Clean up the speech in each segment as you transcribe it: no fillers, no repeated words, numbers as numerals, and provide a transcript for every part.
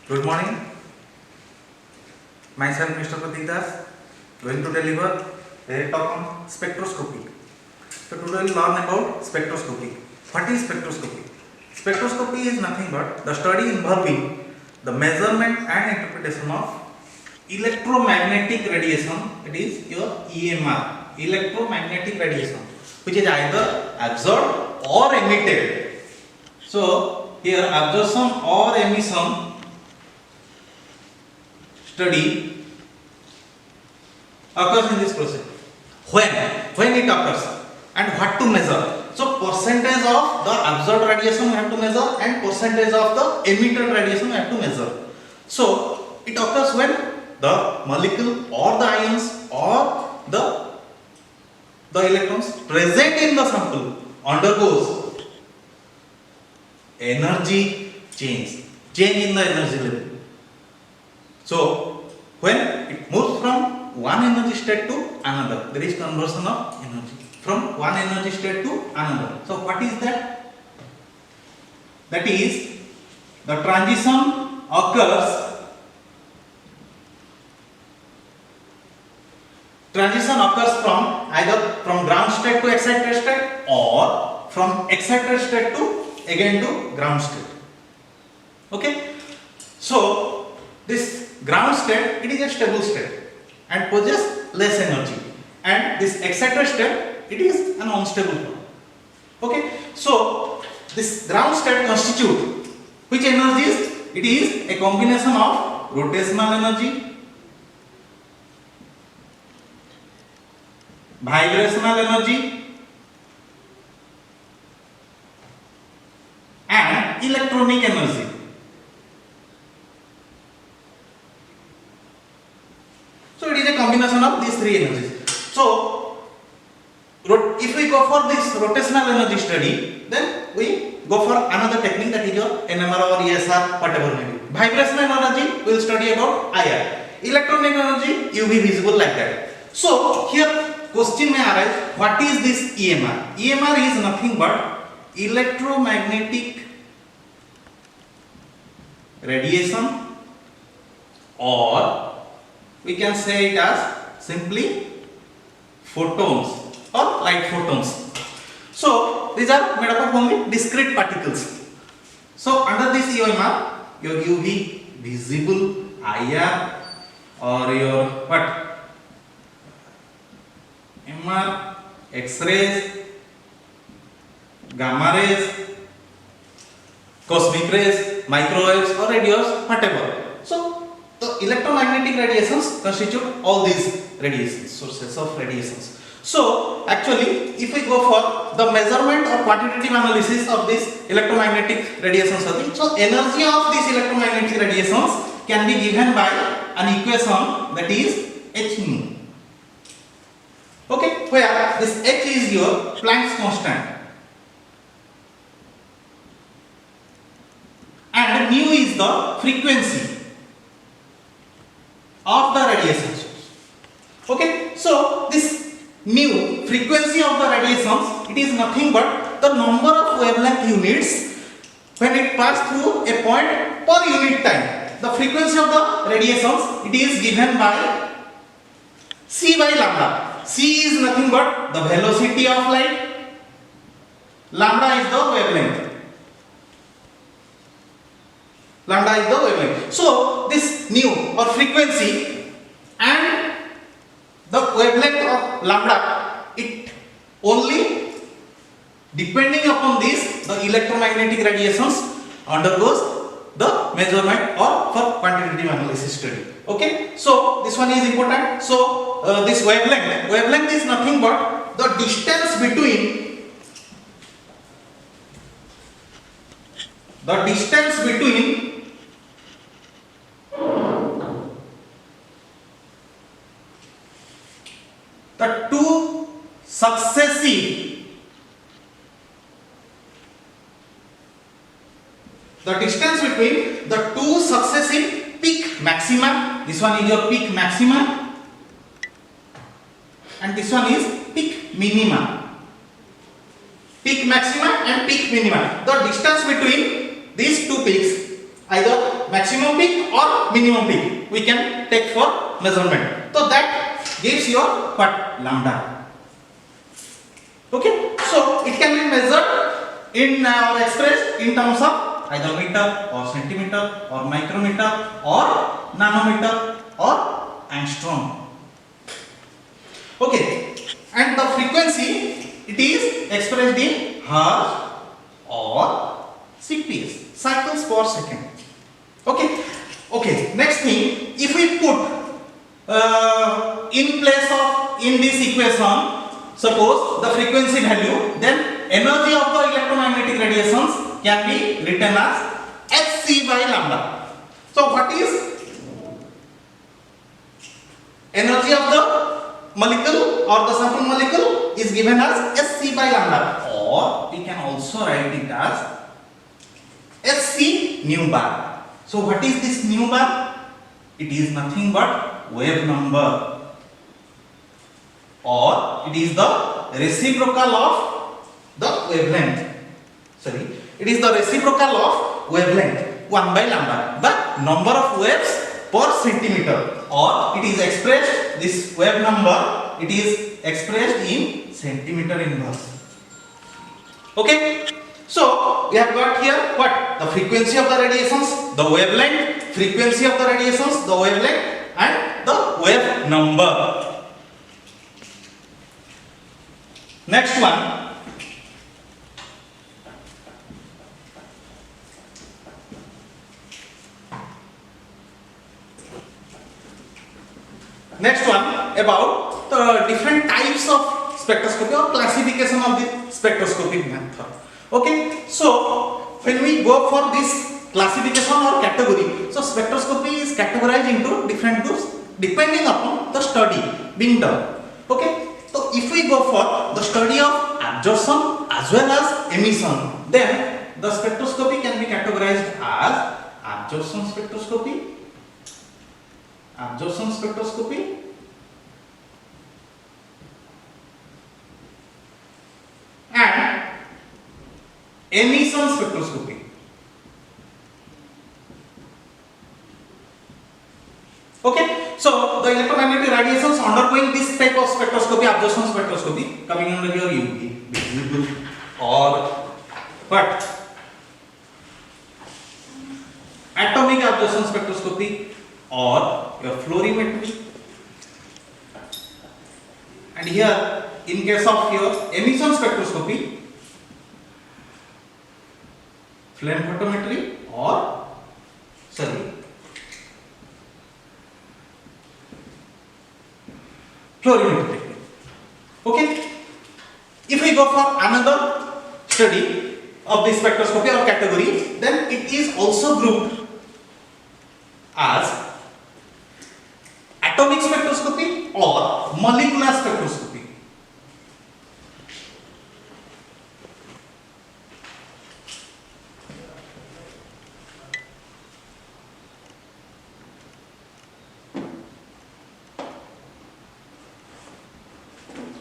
Good morning. Myself Mr. Pratik Das, going to deliver a talk on spectroscopy. So today we'll learn about spectroscopy. What is spectroscopy? Spectroscopy is nothing but the study involving the measurement and interpretation of electromagnetic radiation. It is your EMR, electromagnetic radiation, which is either absorbed or emitted. So here absorption or emission study occurs in this process. When it occurs and what to measure. So percentage of the absorbed radiation we have to measure and percentage of the emitted radiation we have to measure. So it occurs when the molecule or the ions or the electrons present in the sample undergoes energy change in the energy level. So when it moves from one energy state to another, there is conversion of energy from one energy state to another. So what is that? That is, the transition occurs from either from ground state to excited state or from excited state to again to ground state. Okay, so this ground state, it is a stable state and possesses less energy, and this excited state, it is an unstable one. Okay, so this ground state constitute which energies? It is a combination of rotational energy, vibrational energy, and electronic energy. So it is a combination of these three energies. So if we go for this rotational energy study, then we go for another technique, that is your NMR or ESR, whatever may be. Vibrational energy we will study about IR. Electronic energy UV visible, like that. So here question may arise, what is this EMR? EMR is nothing but electromagnetic radiation, or we can say it as simply photons or light photons. So these are made up of only discrete particles. So under this EMR, your UV visible, IR, or your what? MR, X-rays, gamma rays, cosmic rays, microwaves or radios, whatever. So the electromagnetic radiations constitute all these radiations, sources of radiations. So actually, if we go for the measurement or quantitative analysis of this electromagnetic radiations, so energy of these electromagnetic radiations can be given by an equation, that is h nu. Okay, where this h is your Planck's constant and mu is the frequency of the radiation source. Okay, so this mu, frequency of the radiations, it is nothing but the number of wavelength units when it passes through a point per unit time. The frequency of the radiations, it is given by c by lambda. C is nothing but the velocity of light, lambda is the wavelength. Lambda is the wavelength. So this nu or frequency and the wavelength of lambda, it only depending upon this, the electromagnetic radiations undergoes the measurement or for quantitative analysis study. Okay, so this one is important. So this wavelength is nothing but the distance between the two successive peak maxima. This one is your peak maxima and this one is peak minima. Peak maxima and peak minima. The distance between these two peaks, either maximum peak or minimum peak we can take for measurement. So that gives your what? Lambda. Okay, so it can be measured in or expressed in terms of either meter or centimeter or micrometer or nanometer or angstrom. Okay, and the frequency it is expressed in hertz or CPS, cycles per second. Okay, okay. Next thing, if we put in place of in this equation, suppose the frequency value, then energy of the electromagnetic radiations can be written as Hc by lambda. So what is energy of the molecule or the sample molecule is given as Hc by lambda, or we can also write it as Hc nu bar. So what is this nu bar? It is nothing but wave number, or it is the reciprocal of the wavelength. Sorry, it is the reciprocal of wavelength 1 by lambda, the number of waves per centimeter, or it is expressed, this wave number, it is expressed in centimeter inverse. Okay, so we have got here what? The frequency of the radiations, the wavelength, frequency of the radiations, the wavelength, and the wave number. Next one, about the different types of spectroscopy or classification of the spectroscopic method. Okay, so when we go for this classification or category, so spectroscopy is categorized into different groups depending upon the study being done. Okay, so if we go for the study of absorption as well as emission, then the spectroscopy can be categorized as absorption spectroscopy, and emission spectroscopy. Okay, so the electromagnetic radiations undergoing this type of spectroscopy, absorption spectroscopy, coming under your UV, visible, or what? Atomic absorption spectroscopy, or your fluorimetry. And here, in case of your emission spectroscopy, flame photometry, or fluorimetry technique. Okay, if we go for another study of this spectroscopy or category, then it is also grouped as atomic spectroscopy or molecular spectroscopy.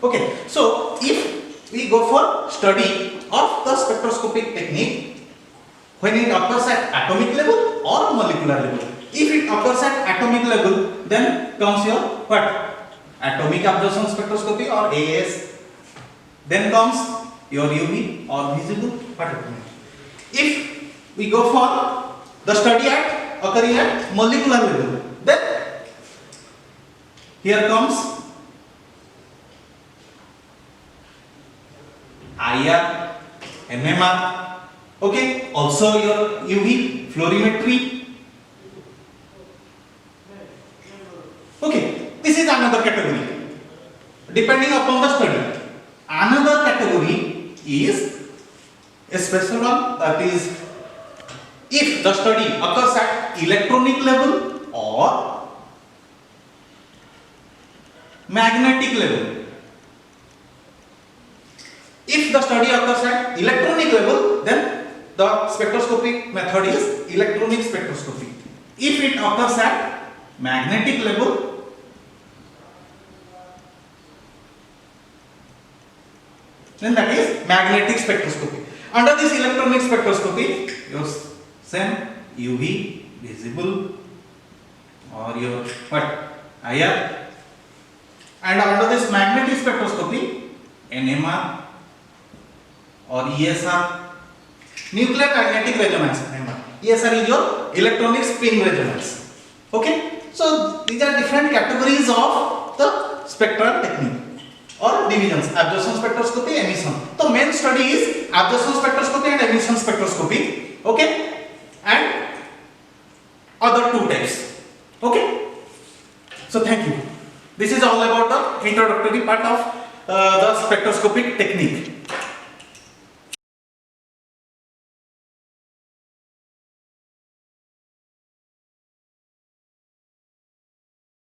Okay, so if we go for study of the spectroscopic technique when it occurs at atomic level or molecular level. If it occurs at atomic level, then comes your what? Atomic absorption spectroscopy or AS. Then comes your UV or visible photometry. If we go for the study occurring at molecular level, then here comes IR, NMR, okay, also your UV fluorimetry. Okay, this is another category depending upon the study. Another category is a special one, that is if the study occurs at electronic level or magnetic level. If the study occurs at electronic level, then the spectroscopic method is electronic spectroscopy. If it occurs at magnetic level, then that is magnetic spectroscopy. Under this electronic spectroscopy, your same UV, visible or your what IR, and under this magnetic spectroscopy NMR or ESR, nuclear magnetic resonance. ESR is your electronic spin resonance. Okay, so these are different categories of the spectral technique or divisions: absorption spectroscopy, emission. So main study is absorption spectroscopy and emission spectroscopy. Okay, and other two types. Okay, so thank you. This is all about the introductory part of the spectroscopic technique.